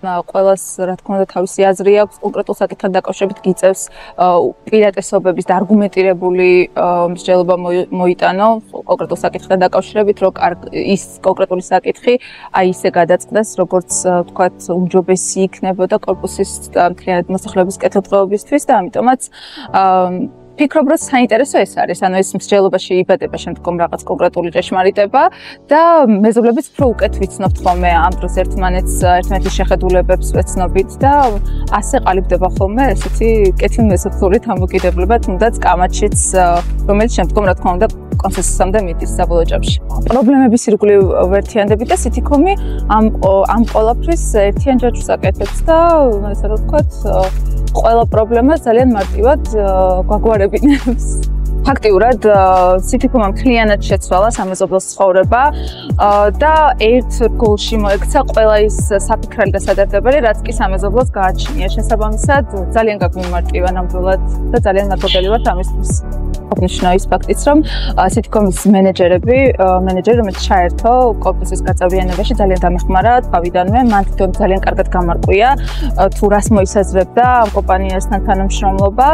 ყველას რა თქმა უნდა თავისი აზრი აქვს კონკრეტულ საკითხთან დაკავშირებით გიწევს პირატესობების და არგუმენტირებული მსჯელობა მოიტანო კონკრეტულ საკითხთან დაკავშირებით რომ ის კონკრეტული საკითხი აი ისე გადაწყდეს როგორც თქვათ უმჯობესი იქნებოდა კორპუსის მთლიანად მოსახლეობის კეთილდღეობისთვის და ამიტომაც ფიქრობ რომ საინტერესო ეს არის ანუ ეს მსჯელობაში იბადება შემდგომ რაღაც კონკრეტული ჭეშმარიტება და მეზობლებიც უფრო უკეთ ვიცნობთ ხოლმე ამ დროს ერთმანეთის შეხედულებებს ვეცნობით და ასე ყალიბდება ხოლმე ესეთი კეთილმეზობლური დამოკიდებულება თუნდაც კამათშიც რომელიც შემდგომ რა თქმა უნდა კონსენსუსამდე მიდის საბოლოო ჯამში. პრობლემების ირგვლივ ვერთიანდებით და სითიქომი ამ ყველაფრის ერთიან ჯაჭვს აკეთებს და ესე რომ ვთქვათ ყველა პრობლემას ძალიან მარტივად გვაგვარებინებს. ფაქტიურად სითიქომმა მთლიანად შეცვალა სამეზობლოს ცხოვრება და ერთ გოლში მოექცა ყველა ის საფიქრალი და სადარდებელი, რაც კი სამეზობლოს გააჩნია. შესაბამისად, ძალიან გაგვიმარტივა ნამდვილად და ძალიან მადლობელი ვართ ამისთვის. აღნიშნა ის ფაქტიც, რომ სითიქომის მენეჯერი, რომელიც ჩაერთო კორპუსის გაწევრიანებაში, ძალიან დამეხმარა თავიდანვე, მან თვითონ ძალიან კარგად გამარკვია თუ რას მოისაზრებდა ამ კომპანიასთან თანამშრომლობა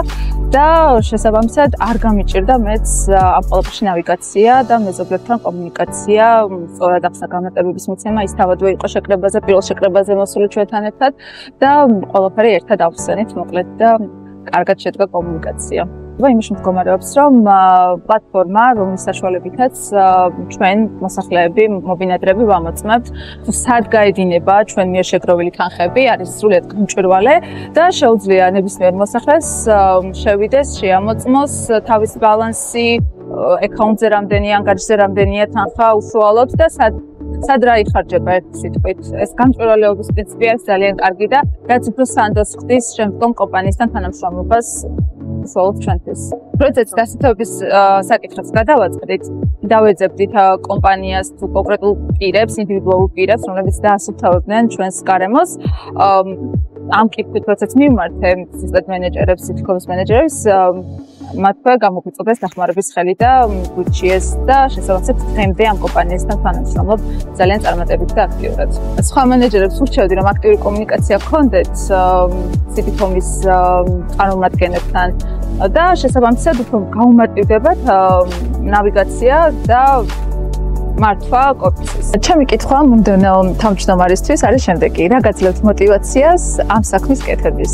და შესაბამისად არ გამიჭირდა მეც ამ ყველაფერში ნავიგაცია და მეზობლებთან კომუნიკაცია, სწორად ახსნა განმარტებების მიცემა, ის თავადვე იყო შეკრებაზე, პირველ შეკრებაზე მოსული ჩვენთან ერთად და ყველაფერი ერთად ავხსენით, მოკლედ და კარგად შედგა კომუნიკაცია. იმაში მდგომარეობს, რომ პლატფორმა, რომლის საშუალებითაც ჩვენ მოსახლეები, მობინადრები ვამოწმებთ, სად გაედინება ჩვენ მიერ შეგროვილი თანხები, არის სრულიად გამჭვირვალე და შეუძლია ნებისმიერ მოსახლეს შევიდეს, შეამოწმოს თავის ბალანსი, აკაუნტზე რამდენი, ანგარიშზე რამდენია თანხა უშუალოდ და სად რა იხარჯება ერთ სიტყვით. ეს გამჭვირვალეობის პრინციპი არის ძალიან კარგი და რაც უფრო სანდოს ხდის შემდგომ კომპანიისთან თანამშრომლობას უშუალოდ ჩვენთვის. პროცესის დასწრების საკითხებს გადავაწყდით, დავეძებდით კომპანიას თუ კონკრეტულ პირებს, ინდივიდუალურ პირებს, რომლებიც დაასუფთავებდნენ ჩვენს გარემოს. ამ კითხვით პროცესს მიმართე ზუსტად მენეჯერებს, სითიქომის მენეჯერებს, მათქვე გამოგვიწოდეს დახმარების ხელი და გვიჩიეს და შესაბამისად დღემდე ამ კომპანიასთან თანამშრომლობ ძალიან წარმატებით და აქტიურად. სხვა მენეჯერებს ურჩევდი, რომ აქტიური კომუნიკაცია გქონდეთ სითიქომის წარმომადგენლებთან და შესაბამისად უფრო გაუმარტივდებათ ნავიგაცია და მართვა კორპუსის. ჩემი კითხვა მომდევნო თავმჯდომარისთვის არის შემდეგი: რა გაძლევთ მოტივაციას ამ საქმის კეთების?